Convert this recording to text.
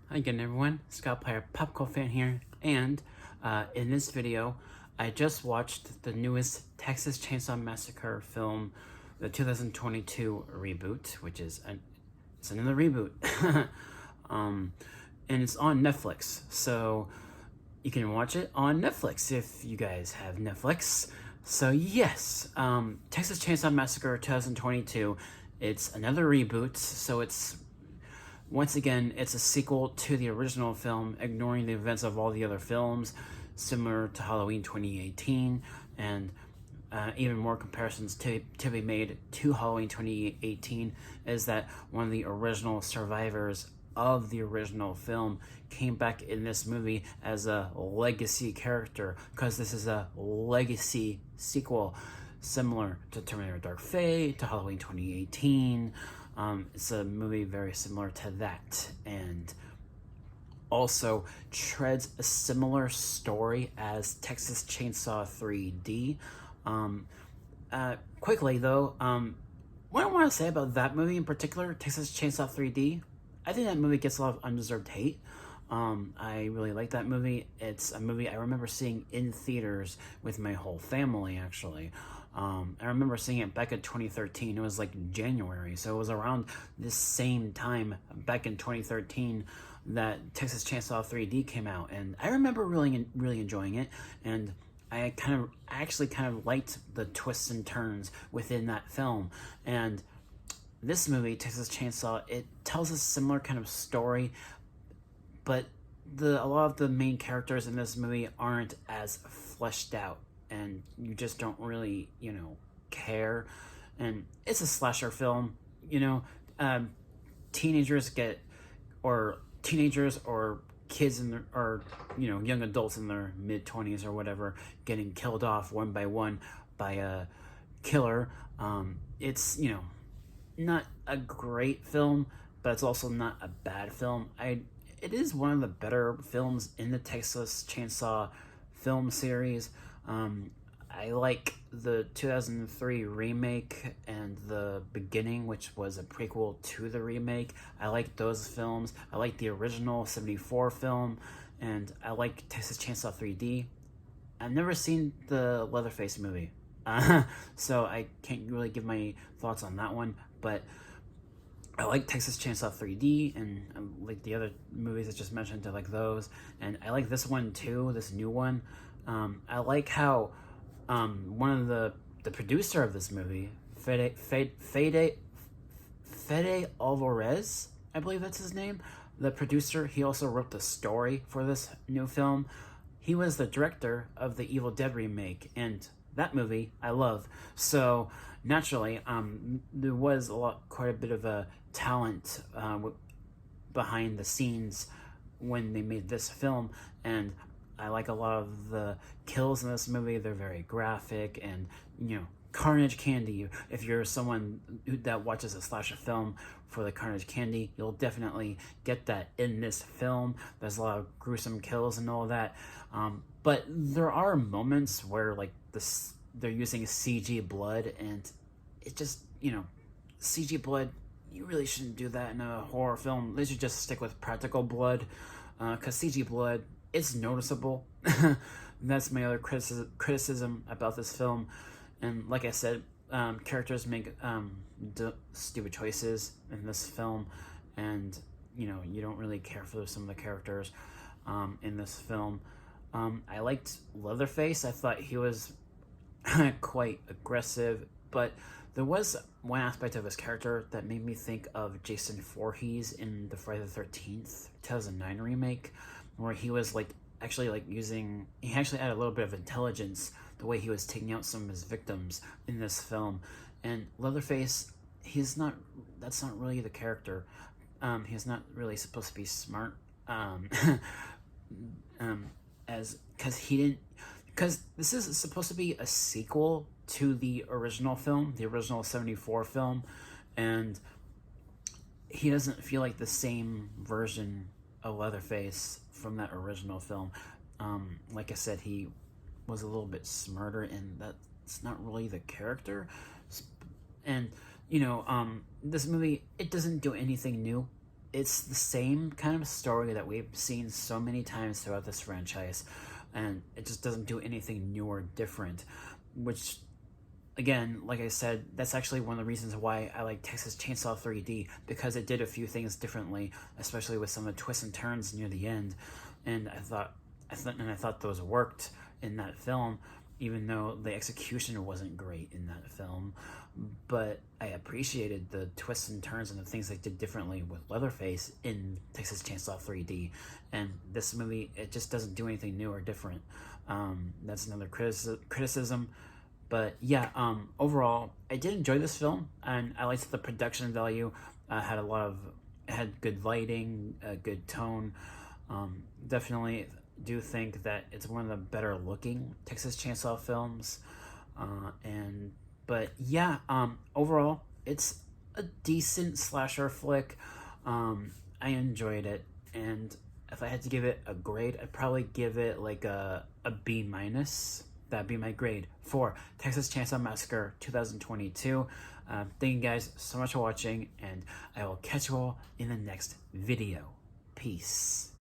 Hi again everyone, Scott Player Popcorn fan here, and in this video, I just watched the newest Texas Chainsaw Massacre film, the 2022 reboot, which is it's another reboot, and it's on Netflix, so you can watch it on Netflix if you guys have Netflix. So yes, Texas Chainsaw Massacre 2022, it's another reboot, so once again, it's a sequel to the original film, ignoring the events of all the other films, similar to Halloween 2018, and even more comparisons to be made to Halloween 2018 is that one of the original survivors of the original film came back in this movie as a legacy character, because this is a legacy sequel similar to Terminator Dark Fate, to Halloween 2018. It's a movie very similar to that, and also treads a similar story as Texas Chainsaw 3D. Quickly though, what I want to say about that movie in particular, Texas Chainsaw 3D, I think that movie gets a lot of undeserved hate. I really like that movie. It's a movie I remember seeing in theaters with my whole family, actually. I remember seeing it back in 2013. It was like January, so it was around this same time back in 2013 that Texas Chainsaw 3D came out, and I remember really enjoying it, and I actually kind of liked the twists and turns within that film. And this movie, Texas Chainsaw, it tells a similar kind of story, but a lot of the main characters in this movie aren't as fleshed out, and you just don't really, care. And it's a slasher film, teenagers or kids or young adults in their mid-20s or whatever getting killed off one by one by a killer. It's not a great film, but it's also not a bad film. It is one of the better films in the Texas Chainsaw film series. I like the 2003 remake and the beginning, which was a prequel to the remake. I like those films. I like the original 74 film, and I like Texas Chainsaw 3D. I've never seen the Leatherface movie, so I can't really give my thoughts on that one, but I like Texas Chainsaw 3D, and like the other movies I just mentioned, I like those, and I like this one too, this new one. I like how one of the producer of this movie, Fede Alvarez, I believe that's his name, the producer, he also wrote the story for this new film. He was the director of the Evil Dead remake, and that movie I love. So naturally, there was quite a bit of a talent behind the scenes when they made this film, and I like a lot of the kills in this movie. They're very graphic, and carnage candy. If you're someone that watches a slasher film for the carnage candy, you'll definitely get that in this film. There's a lot of gruesome kills and all that, but there are moments where like they're using CG blood, and it just CG blood. You really shouldn't do that in a horror film. They should just stick with practical blood, because CG blood, it's noticeable. That's my other criticism about this film. And like I said, characters make stupid choices in this film, and you don't really care for some of the characters in this film. I liked Leatherface. I thought he was quite aggressive, but there was one aspect of his character that made me think of Jason Voorhees in the Friday the 13th 2009 remake, where he was actually he actually had a little bit of intelligence the way he was taking out some of his victims in this film. And Leatherface, that's not really the character. He's not really supposed to be smart, because this is supposed to be a sequel to the original film, the original 74 film, and he doesn't feel like the same version of Leatherface from that original film. Like I said, he was a little bit smarter, and that's not really the character. And this movie, it doesn't do anything new. it's the same kind of story that we've seen so many times throughout this franchise, and it just doesn't do anything new or different, which, again, like I said, that's actually one of the reasons why I like Texas Chainsaw 3D, because it did a few things differently, especially with some of the twists and turns near the end, and I thought those worked in that film, even though the execution wasn't great in that film. But I appreciated the twists and turns and the things they did differently with Leatherface in Texas Chainsaw 3D. And this movie, it just doesn't do anything new or different. That's another criticism. But yeah, overall, I did enjoy this film, and I liked the production value. Had good lighting, good tone. Definitely do think that it's one of the better looking Texas Chainsaw films. But yeah, overall, it's a decent slasher flick. I enjoyed it, and if I had to give it a grade, I'd probably give it like a B minus. That'd be my grade for Texas Chainsaw Massacre 2022. Thank you guys so much for watching, and I will catch you all in the next video. Peace.